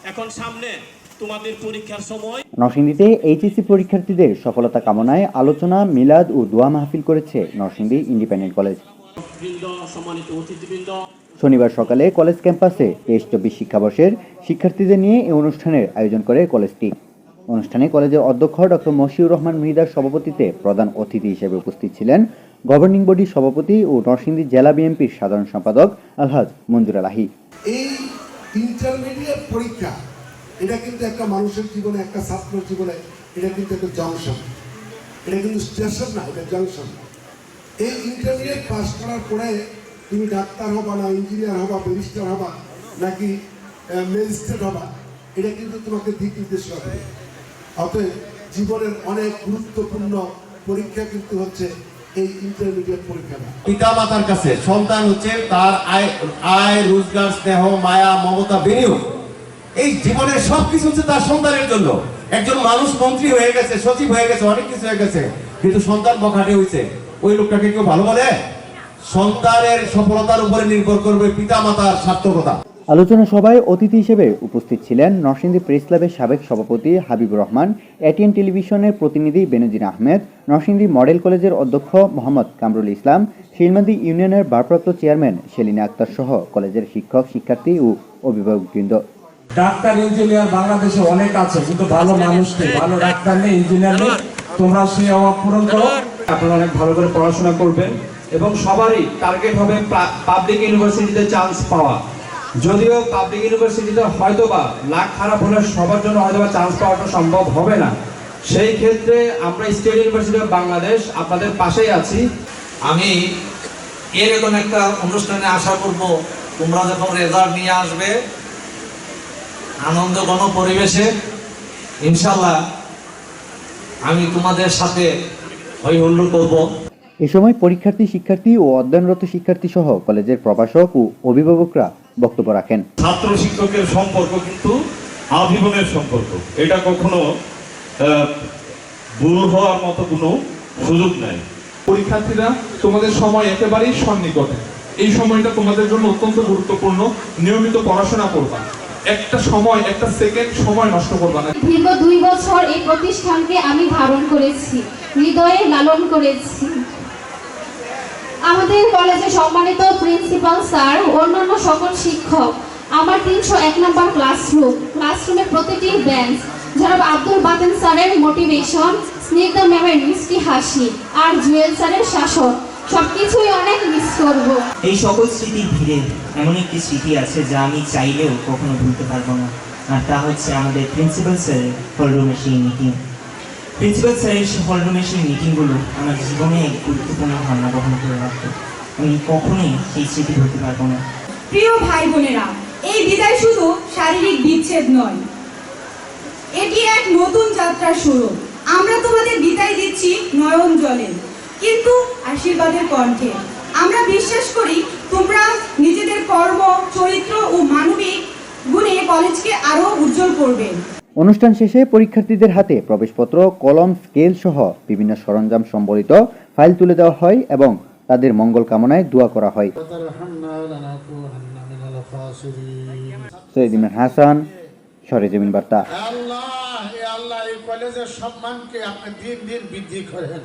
এখন সামনে তোমাদের পরীক্ষার সময়। নরসিংদীতে এইচএসসি পরীক্ষার্থীদের সফলতা কামনায় আলোচনা, মিলাদ ও দোয়া মাহফিল করেছে নরসিংদী ইন্ডিপেন্ডেন্ট কলেজ। সম্মানিত অতিথিবৃন্দ, শনিবার সকালে কলেজ ক্যাম্পাসে 23-24 শিক্ষাবর্ষের শিক্ষার্থীদের নিয়ে এই অনুষ্ঠানের আয়োজন করে কলেজটি। অনুষ্ঠানে কলেজের অধ্যক্ষ ডক্টর মশিউর রহমান মৃধার সভাপতিত্বে প্রধান অতিথি হিসেবে উপস্থিত ছিলেন গভর্নিং বডির সভাপতি ও নরসিংদী জেলা বিএনপির সাধারণ সম্পাদক আলহাজ মঞ্জুর আলাহি। এই ইন্টারমিডিয়েট পরীক্ষা এটা কিন্তু একটা মানুষের জীবনে, একটা ছাত্রের জীবনে এটা কিন্তু একটা জংশন, এটা কিন্তু স্টেশন না, এটা জংশন। এই ইন্টারমিডিয়েট পাস করার পরে তুমি ডাক্তার হবা না ইঞ্জিনিয়ার হবা, ব্যারিস্টার হবা নাকি ম্যাজিস্ট্রেট হবা, এটা কিন্তু তোমাকে দিক নির্দেশ করবে। অতএব জীবনের অনেক গুরুত্বপূর্ণ পরীক্ষা কিন্তু হচ্ছে এই ইন্টারমিডিয়েট পরীক্ষাটা। পিতা মাতার কাছে সন্তান হচ্ছে তার আয় রোজগার, স্নেহ, মায়া, মমতা, বিনিয়োগ। এই জীবনের সবকিছু হচ্ছে তার সন্তানের জন্য। একজন মানুষ মন্ত্রী হয়ে গেছে, সচিব হয়ে গেছে, অনেক কিছু হয়ে গেছে, কিন্তু সন্তান বখাটে হয়েছে, ওই লোকটাকে কেউ ভালো বলে? সন্তানের সফলতার উপরে নির্ভর করবে পিতা মাতার সার্থকতা। আলোচনা সভায় অতিথি হিসেবে উপস্থিত ছিলেন নরসিংদী প্রেস ক্লাবের সাবেক সভাপতি হাবিবুর রহমান, এটিএন টেলিভিশনের প্রতিনিধি বেনজির আহমেদ, নরসিংদী মডেল কলেজের অধ্যক্ষ মোহাম্মদ কামরুল ইসলাম, শিলমাদি ইউনিয়নের ভারপ্রাপ্ত চেয়ারম্যান সেলিনা আক্তার সহ কলেজের শিক্ষক, শিক্ষার্থী ও অভিভাবকবৃন্দ। ডাক্তার, ইঞ্জিনিয়ার বাংলাদেশে অনেক আছে, কিন্তু ভালো মানুষ নেই, ভালো ডাক্তার নেই, ইঞ্জিনিয়ার নেই। তোমরা সেই অভাব পূরণ করো। আপনারা অনেক ভালো করে পড়াশোনা করবেন এবং সবারই টার্গেট হবে পাবলিক ইউনিভার্সিটিতে চান্স পাওয়া। যদিও পাবলিক ইউনিভার্সিটিতে হয়তোবা লাখ খারাপ হলে সবার জন্য হয়তোবা চান্স পাওয়াটা সম্ভব হবে না। সেই ক্ষেত্রে আমরা স্টেট ইউনিভার্সিটি অফ বাংলাদেশ আপনাদের পাশেই আছি। আমি এরকম একটা অনুষ্ঠানে আশা করব, তোমরা যখন রেজাল্ট নিয়ে আসবে আনন্দ ঘন পরিবেশে, ইনশাল্লাহ আমি তোমাদের সাথে হই হুল্লোড় করব। এ সময় পরীক্ষার্থী, শিক্ষার্থী ও অধ্যয়নরত শিক্ষার্থী সহ কলেজের প্রভাষক ও অভিভাবকরা বক্তব্য রাখেন। ছাত্র শিক্ষকের সম্পর্ক কিন্তু আজীবনের সম্পর্ক, এটা কখনো ভুল হওয়ার মতো কোনো সুযোগ নাই। পরীক্ষার্থীরা, তোমাদের সময় একেবারেই সন্নিকটে। এই সময়টা তোমাদের জন্য অত্যন্ত গুরুত্বপূর্ণ। নিয়মিত পড়াশোনা করবা, একটা সময়, একটা সেকেন্ড সময় নষ্ট করবা না। দীর্ঘ 2 বছর এই প্রতিষ্ঠানকে আমি ধারণ করেছি, হৃদয়ে লালন করেছি। আমাদের কলেজে সম্মানিত প্রিন্সিপাল স্যার, অন্যান্য সকল শিক্ষক, আমার 301 নম্বর ক্লাসরুমের প্রতিটি বেঞ্চ, জনাব আব্দুল বাতেন স্যারের মোটিভেশন, স্নিগ্ধা ম্যামের মিষ্টি হাসি আর জুয়েল স্যারের শাসন, সবকিছুই অনেক মিস করব। এই সকল স্মৃতির ভিড়ে এমন একটি স্মৃতি আছে যা আমি চাইলেও কখনো ভুলতে পারবো না, আর তা হচ্ছে আমাদের প্রিন্সিপাল স্যারের হলরুমের সেই মিটিং। প্রিন্সিপাল স্যারের হলরুমের সেই মিটিংগুলো আমার জীবনে এক গুরুত্বপূর্ণ ভাবনা বহন করে রাখতো। আমি কখনোই সেই স্মৃতি ভুলতে পারবো না। প্রিয় ভাই বোনেরা, এই বিদায় শুধু শারীরিক বিচ্ছেদ নয়, এটি এক নতুন যাত্রার শুরু। আমরা তোমাদের বিদায় দিচ্ছি নয়ন জলে, কিন্তু আশীর্বাদের কণ্ঠে। আমরা বিশ্বাস করি তোমরা নিজেদের কর্ম, চরিত্র ও মানবিক গুণে কলেজকে আরো উজ্জ্বল করবে। অনুষ্ঠান শেষে পরীক্ষার্থীদের হাতে প্রবেশপত্র, কলম, স্কেল সহ বিভিন্ন সরঞ্জাম সম্বলিত ফাইল তুলে দেওয়া হয় এবং তাদের মঙ্গল কামনায় দোয়া করা হয়। সৈয়দ ইমরান হাসান, সরেজমিন বার্তা। আল্লাহ, এই কলেজের সম্মানকে আপনি দিন দিন বৃদ্ধি করেন।